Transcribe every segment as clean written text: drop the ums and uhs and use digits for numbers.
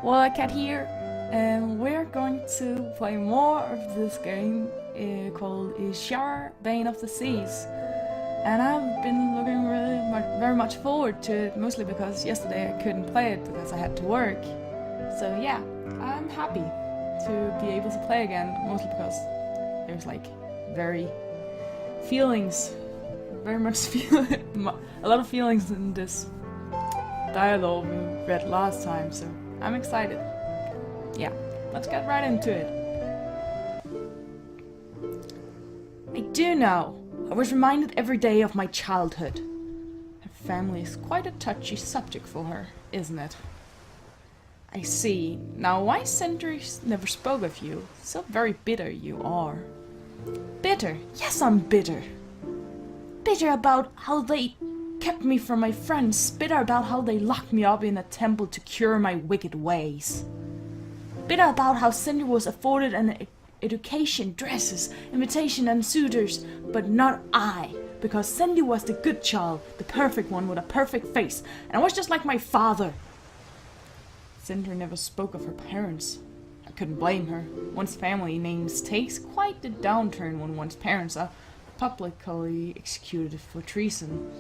Well, Cat here, and we're going to play more of this game called Ishara, Bane of the Seas. And I've been looking very much forward to it, mostly because yesterday I couldn't play it because I had to work. So yeah, I'm happy to be able to play again, mostly because there's like very much a lot of feelings in this dialogue we read last time, so I'm excited. Yeah, let's get right into it. I do know. I was reminded every day of my childhood. Her family is quite a touchy subject for her, isn't it? I see. Now why centuries never spoke of you? So very bitter you are. Bitter? Yes, I'm bitter. Bitter about how they kept me from my friends. Bitter about how they locked me up in a temple to cure my wicked ways. Bitter about how Cindy was afforded an education, dresses, invitation and suitors, but not I, because Cindy was the good child, the perfect one with a perfect face, and I was just like my father. Cindy never spoke of her parents. I couldn't blame her. One's family names takes quite the downturn when one's parents are publicly executed for treason.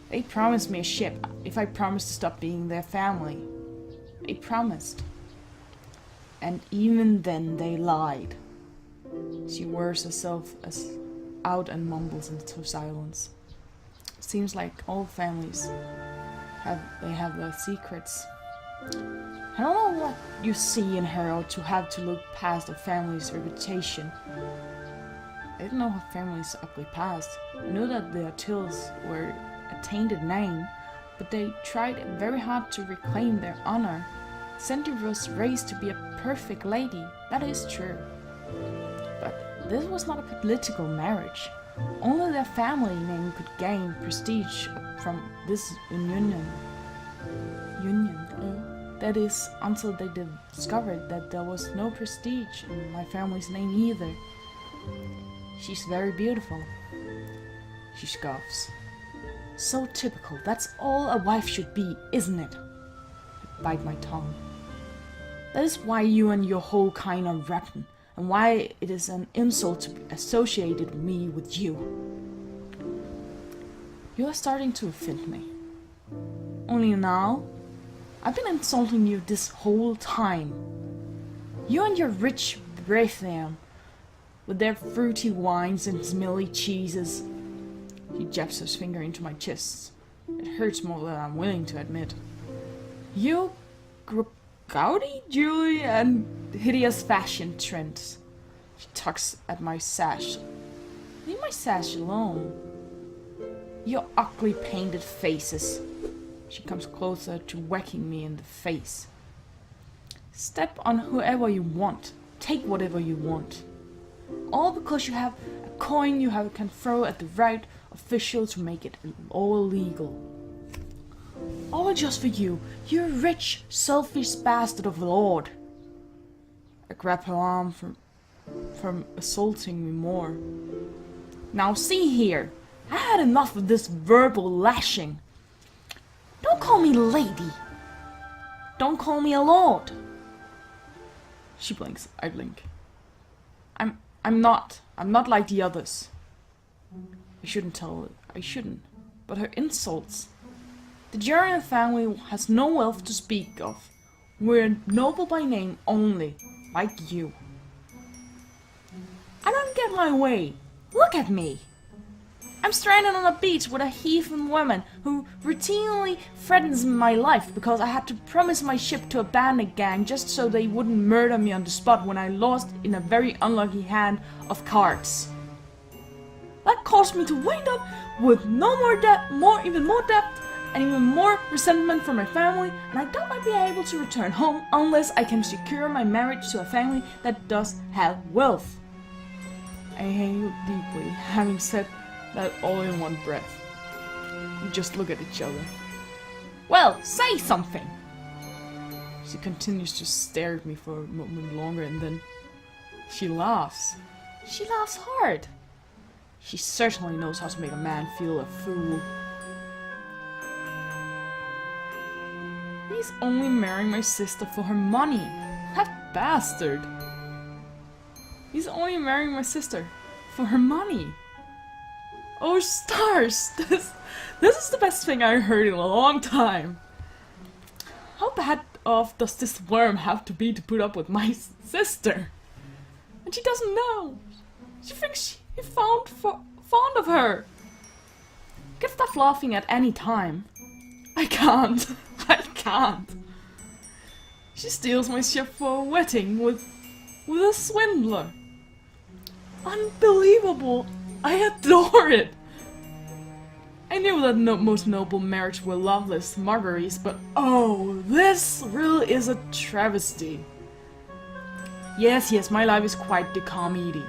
They promised me a ship if I promised to stop being their family. They promised. And even then they lied. She wears herself out and mumbles into silence. Seems like all families have their secrets. I don't know what you see in her or to have to look past a family's reputation. I didn't know her family's ugly past. I knew that the Attils were a tainted name, but they tried very hard to reclaim their honor. Cindy was raised to be a perfect lady, that is true. But this was not a political marriage. Only their family name could gain prestige from this union. That is, until they discovered that there was no prestige in my family's name either. She's very beautiful. She scoffs. So typical, that's all a wife should be, isn't it? I bite my tongue. That is why you and your whole kind are rotten, and why it is an insult to associate me with you. You are starting to offend me. Only now? I've been insulting you this whole time. You and your rich Brethren, with their fruity wines and smelly cheeses. He jabs his finger into my chest. It hurts more than I'm willing to admit. You gaudy jewelry and hideous fashion trends. She tugs at my sash. Leave my sash alone. Your ugly painted faces. She comes closer to whacking me in the face. Step on whoever you want. Take whatever you want. All because you have a coin can throw at the right official to make it all legal. All just for you, you rich, selfish bastard of a lord. I grab her arm from assaulting me more. Now see here, I had enough of this verbal lashing. Don't call me lady. Don't call me a lord. She blinks, I blink. I'm not like the others. I shouldn't. But her insults. The Jurian family has no wealth to speak of. We're noble by name only, like you. I don't get my way. Look at me. I'm stranded on a beach with a heathen woman who routinely threatens my life because I had to promise my ship to a bandit gang just so they wouldn't murder me on the spot when I lost in a very unlucky hand of cards. That caused me to wind up with even more debt, and even more resentment from my family, and I doubt I'd be able to return home unless I can secure my marriage to a family that does have wealth. I inhale deeply, having said that all in one breath. We just look at each other. Well, say something! She continues to stare at me for a moment longer and then she laughs. She laughs hard. She certainly knows how to make a man feel a fool. He's only marrying my sister for her money. That bastard. He's only marrying my sister for her money. Oh, stars! This is the best thing I heard in a long time. How bad off does this worm have to be to put up with my sister? And she doesn't know. She thinks he's fond of her. I can stop laughing at any time. I can't. I can't. She steals my ship for a wedding with a swindler. Unbelievable. I adore it. I knew that most noble marriages were loveless mockeries, but oh, this really is a travesty. Yes, my life is quite the comedy.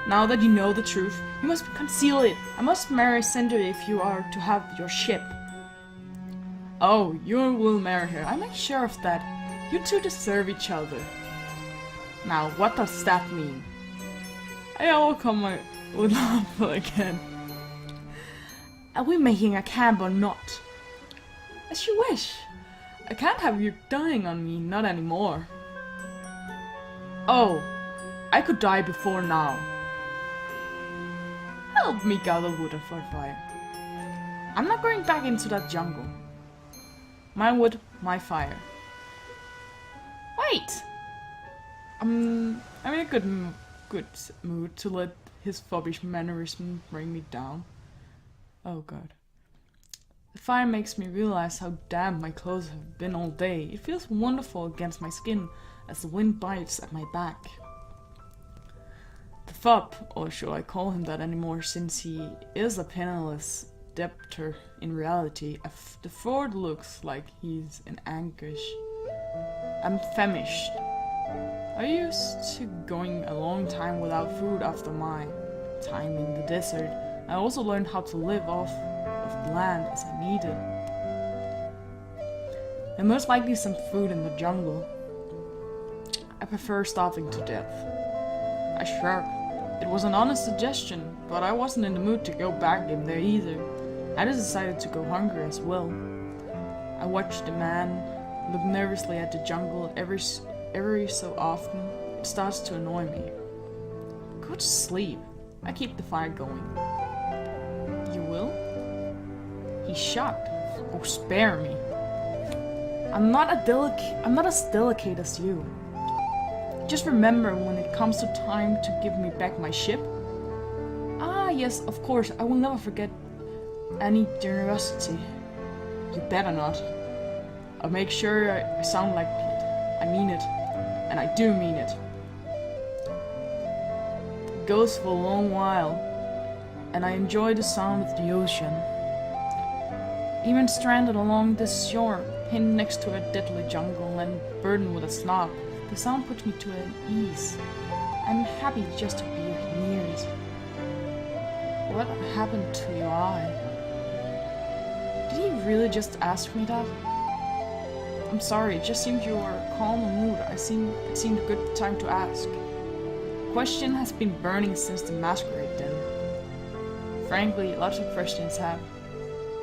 Now that you know the truth, you must conceal it. I must marry Cinder if you are to have your ship. Oh, you will marry her. I make sure of that. You two deserve each other. Now, what does that mean? I overcome my with laughter again. Are we making a camp or not? As you wish. I can't have you dying on me, not anymore. Oh, I could die before now. Help me gather wood for a fire. I'm not going back into that jungle. My wood, my fire. Wait! I'm in a good mood to let his foppish mannerism bring me down. Oh god. The fire makes me realize how damp my clothes have been all day. It feels wonderful against my skin as the wind bites at my back. The fop, or should I call him that anymore since he is a penniless debtor in reality, the Ford looks like he's in anguish. I'm famished. I used to going a long time without food after my time in the desert. I also learned how to live off of the land as I needed. There most likely some food in the jungle. I prefer starving to death. I shrugged. It was an honest suggestion, but I wasn't in the mood to go back in there either. I just decided to go hungry as well. I watched the man look nervously at the jungle every so often. It starts to annoy me. Go to sleep. I keep the fire going. You will? He's shocked. Oh, spare me. I'm not as delicate as you. Just remember when it comes to time to give me back my ship. Ah, yes, of course, I will never forget any generosity. You better not. I'll make sure I sound like it. I mean it. And I do mean it. It goes for a long while, and I enjoy the sound of the ocean. Even stranded along this shore, pinned next to a deadly jungle and burdened with a snob, the sound puts me to an ease. I'm happy just to be near it. What happened to your eye? Did he really just ask me that? I'm sorry, it just seemed you were calm and mood. It seemed a good time to ask. The question has been burning since the masquerade then. Frankly, lots of questions have.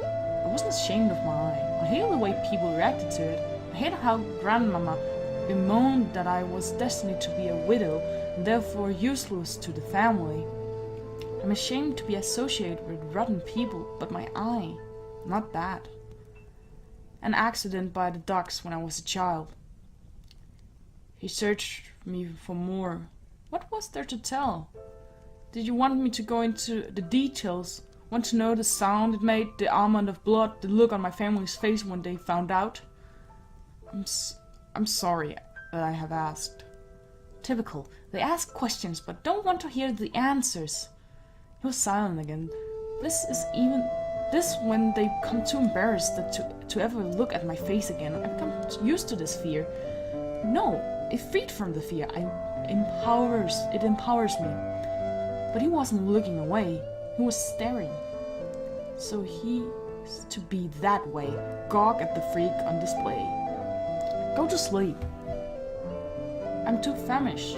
I wasn't ashamed of my eye. I hated the way people reacted to it. I hated how Grandmama bemoaned that I was destined to be a widow and therefore useless to the family. I'm ashamed to be associated with rotten people, but my eye, not that. An accident by the docks when I was a child. He searched me for more. What was there to tell? Did you want me to go into the details? Want to know the sound it made, the almond of blood, the look on my family's face when they found out? I'm sorry that I have asked. Typical. They ask questions but don't want to hear the answers. He was silent again. This when they become too embarrassed to ever look at my face again. I become used to this fear. No, it freed from the fear. It empowers me. But he wasn't looking away. He was staring. So he's to be that way. Gawk at the freak on display. Go to sleep. I'm too famished.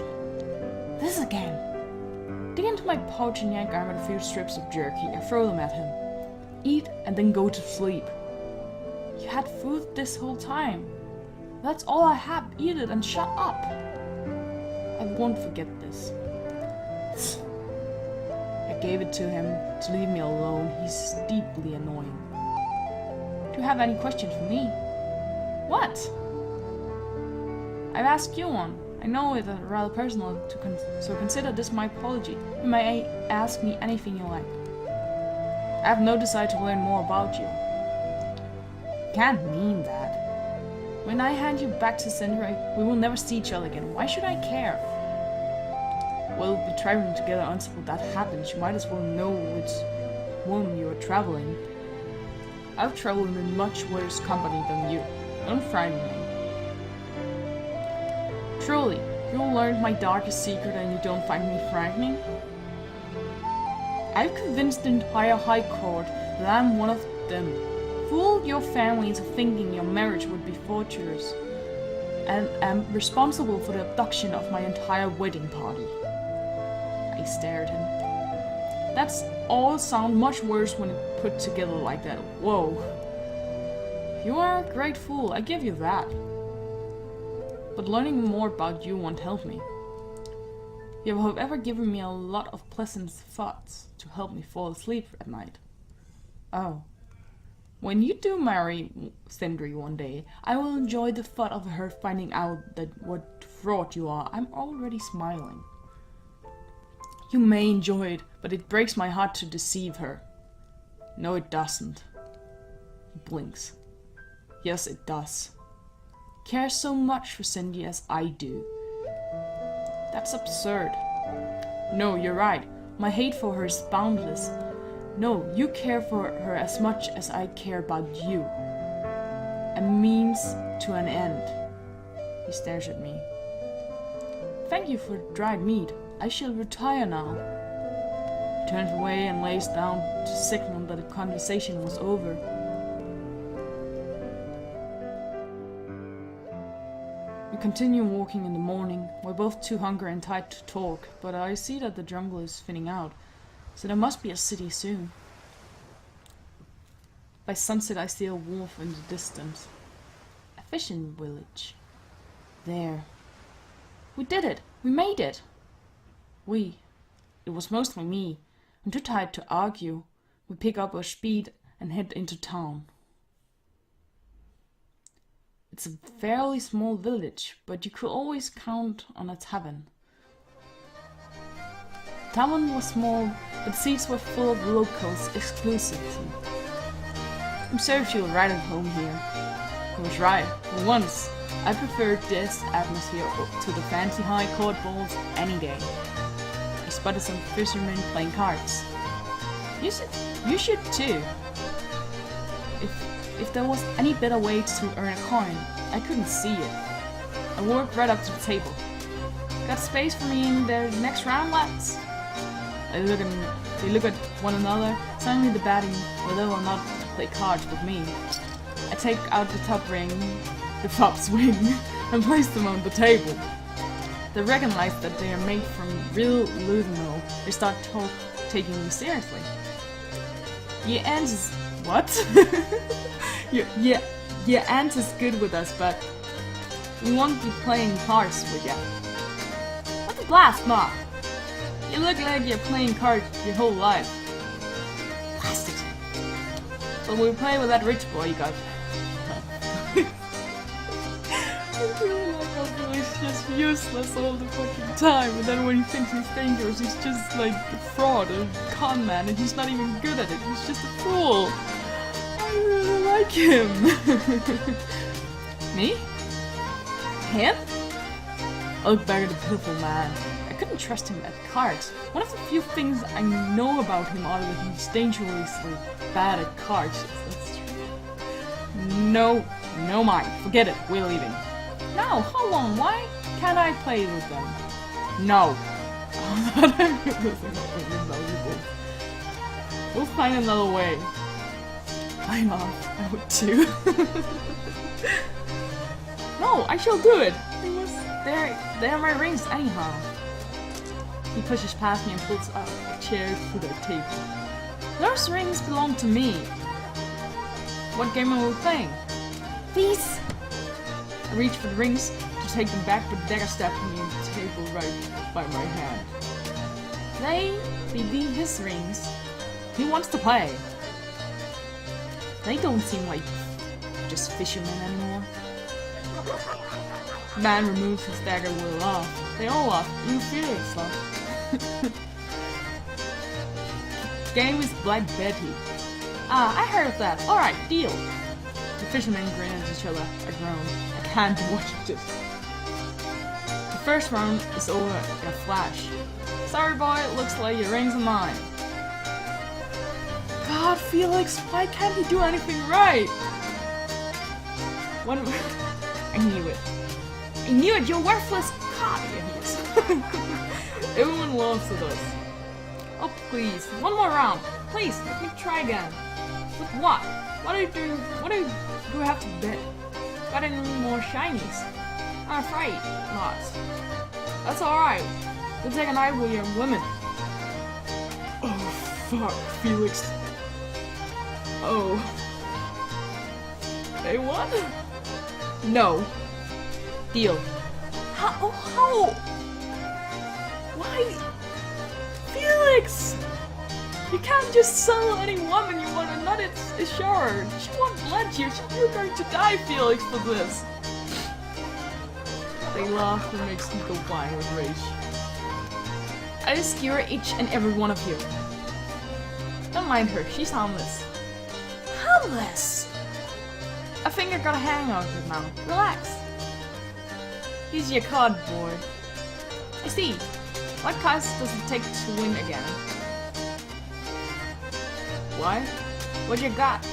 This again. Dig into my pouch and yank out a few strips of jerky and throw them at him. Eat and then go to sleep. You had food this whole time. That's all I have. Eat it and shut up. I won't forget this. I gave it to him to leave me alone. He's deeply annoying. Do you have any questions for me? What? I've asked you one. I know it's rather personal, so consider this my apology. You may ask me anything you like. I have no desire to learn more about you. You can't mean that. When I hand you back to Sindri, we will never see each other again. Why should I care? We'll be traveling together until that happens. You might as well know which woman you are traveling. I've traveled in much worse company than you. Don't frighten me. Truly, you learned my darkest secret and you don't find me frightening? I've convinced the entire High Court that I'm one of them. Fooled your family into thinking your marriage would be fortuitous, and am responsible for the abduction of my entire wedding party. I stared at him. That's all sound much worse when put together like that. Whoa. You are a great fool, I give you that. But learning more about you won't help me. You have, however, given me a lot of pleasant thoughts to help me fall asleep at night. Oh. When you do marry Sindri one day, I will enjoy the thought of her finding out that what fraud you are. I'm already smiling. You may enjoy it, but it breaks my heart to deceive her. No, it doesn't. He blinks. Yes, it does. Cares so much for Cindy as I do. That's absurd. No, you're right. My hate for her is boundless. No, you care for her as much as I care about you. A means to an end. He stares at me. Thank you for dried meat. I shall retire now. He turns away and lays down to signal that the conversation was over. We continue walking in the morning. We're both too hungry and tired to talk, but I see that the jungle is thinning out, so there must be a city soon. By sunset I see a wolf in the distance. A fishing village. There. We did it! We made it! It was mostly me. I'm too tired to argue. We pick up our speed and head into town. It's a fairly small village, but you could always count on a tavern. The tavern was small, but the seats were full of locals exclusively. I'm sure you'll right at home here. I was right. For once, I preferred this atmosphere to the fancy high court balls any day. I spotted some fishermen playing cards. You should too. If there was any better way to earn a coin, I couldn't see it. I walked right up to the table. Got space for me in the next round, lads? They look at one another, suddenly debating whether or not to play cards with me. I take out the top ring, the fops ring, and place them on the table. They recognize that they are made from real Luthano. They start taking me seriously. Your aunt is... What? your aunt is good with us, but we won't be playing cards with ya. What a blast, Ma! You look like you're playing cards your whole life. Blasted. But we'll play with that rich boy you got. I really like how Billy's just useless all the fucking time, and then when he thinks he's dangerous, he's just like a fraud, a con man, and he's not even good at it. He's just a fool. I really like him. Me? Him? I look back at the pitiful man. I couldn't trust him at cards. One of the few things I know about him are that he's dangerously bad at cards. That's true. No, mind. Forget it. We're leaving. No, how long? Why can't I play with them? No. We'll find another way. I'm off. I would too. No, I shall do it. They are my rings anyhow. He pushes past me and pulls up a chair to the table. Those rings belong to me. What game are we playing? Please! I reach for the rings to take them back, but the dagger stabs me in the table right by my hand. They be his rings. He wants to play. They don't seem like just fishermen anymore. Man removes his dagger with a laugh. They all laugh, even Felix laugh. Game is Black Betty. Ah, I heard of that. Alright, deal. The fishermen grin at each other. I groan. I can't watch this. The first round is over in a flash. Sorry boy, it looks like your rings are mine. God, Felix, why can't he do anything right? One I knew it. I knew it, you're worthless. God, yes. Everyone laughs at us. Oh please, one more round. Please, let me try again. With what? What are you doing? What do I have to bet? Got any more shinies? I'm afraid not. That's alright. We'll take an ivory young woman. Oh fuck, Felix. Oh. They won? No. Deal. How? Why? Felix! You can't just sell any woman you want, and not it's Ishara. She won't let you. You're going to die, Felix, for this. They laugh and makes me go blind with rage. I skewer each and every one of you. Don't mind her, she's harmless. Harmless? I think I got a hang of it now. Relax. He's your card, boy. I see. What cost does it take to win again? Why? What you got?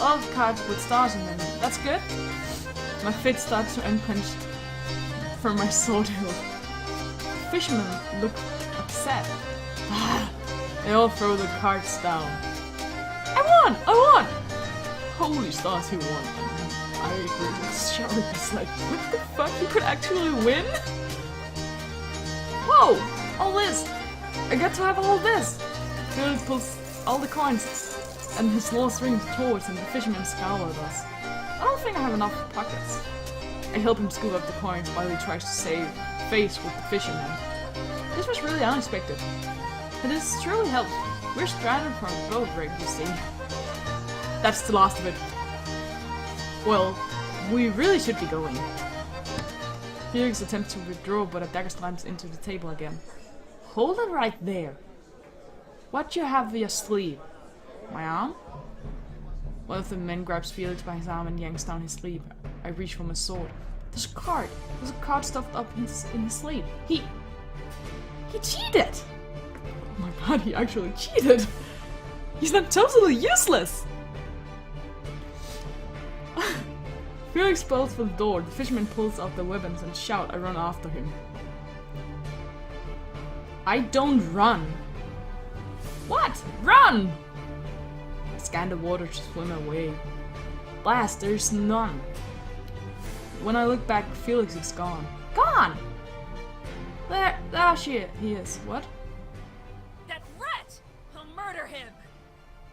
All the cards with stars in them. That's good? My fit starts to unpunch from my sword hilt. The fishermen look upset. They all throw the cards down. I won! Holy stars, he won. I agree with Ishara. It's like, what the fuck? You could actually win? Whoa! All this! I get to have all this! Felix pulls all the coins and his lost rings towards him. The fisherman scowl at us. I don't think I have enough pockets. I help him scoop up the coins while he tries to save face with the fisherman. This was really unexpected. But this truly helps. We're stranded from a boat wreck, you see. That's the last of it. Well, we really should be going. Felix attempts to withdraw, but a dagger slams into the table again. Hold it right there. What you have via sleeve? My arm? One of the men grabs Felix by his arm and yanks down his sleeve. I reach for my sword. There's a card. There's a card stuffed up in his sleeve. He cheated! Oh my god, he actually cheated! He's not totally useless! Felix spells for the door. The fisherman pulls out the weapons and shout. I run after him. I don't run. What? Run! I scan the water to swim away. Blast, there's none. When I look back, Felix is gone. Gone! There he is. What? That rat! I'll murder him!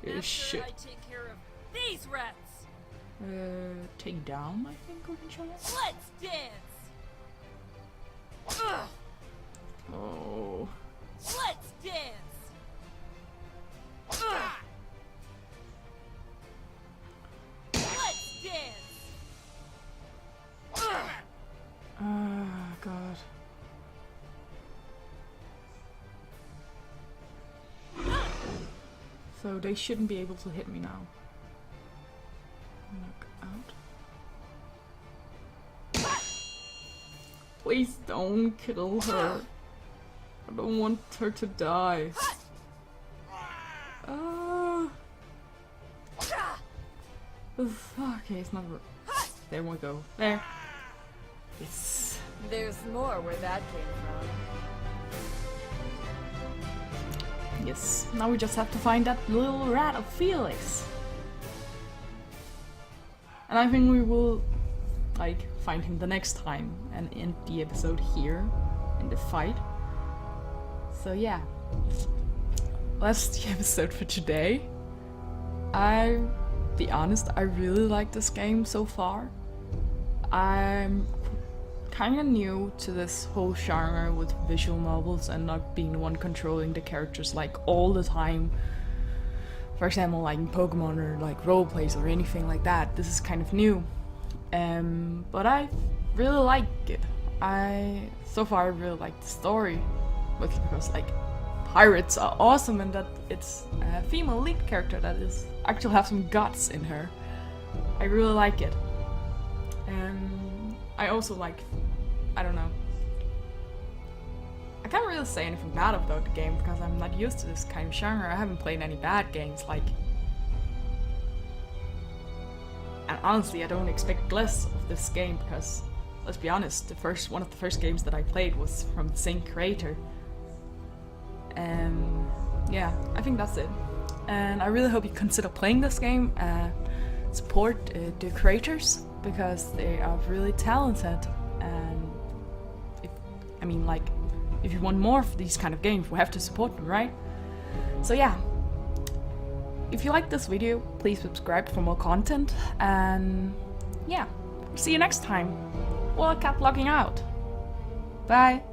After Shit. I take care of these rats! Take down, I think, Ishara? Let's dance! Ugh. Oh. Let's dance! Ugh. Let's dance! Ugh. Ah, God. So they shouldn't be able to hit me now. Knock out. Please don't kill her. I don't want her to die. Okay, it's not. There we go. There. Yes. There's more where that came from. Yes. Now we just have to find that little rat of Felix. And I think we will, like, find him the next time and end the episode here in the fight. So yeah, that's the episode for today. I be honest, I really like this game so far. I'm kind of new to this whole genre with visual novels and not being the one controlling the characters like all the time. For example, like in Pokemon or like role plays or anything like that. This is kind of new, but I really like it. So far I really like the story, mostly because like pirates are awesome and that it's a female lead character that is actually have some guts in her. I really like it. I also like, I don't know, I can't really say anything bad about the game because I'm not used to this kind of genre. I haven't played any bad games like, and honestly I don't expect less of this game because, let's be honest, one of the first games that I played was from the same creator. Yeah, I think that's it. And I really hope you consider playing this game, support the creators because they are really talented. And if you want more of these kind of games, we have to support them, right? So yeah, if you like this video, please subscribe for more content. And yeah, see you next time. Well, I kept logging out. Bye.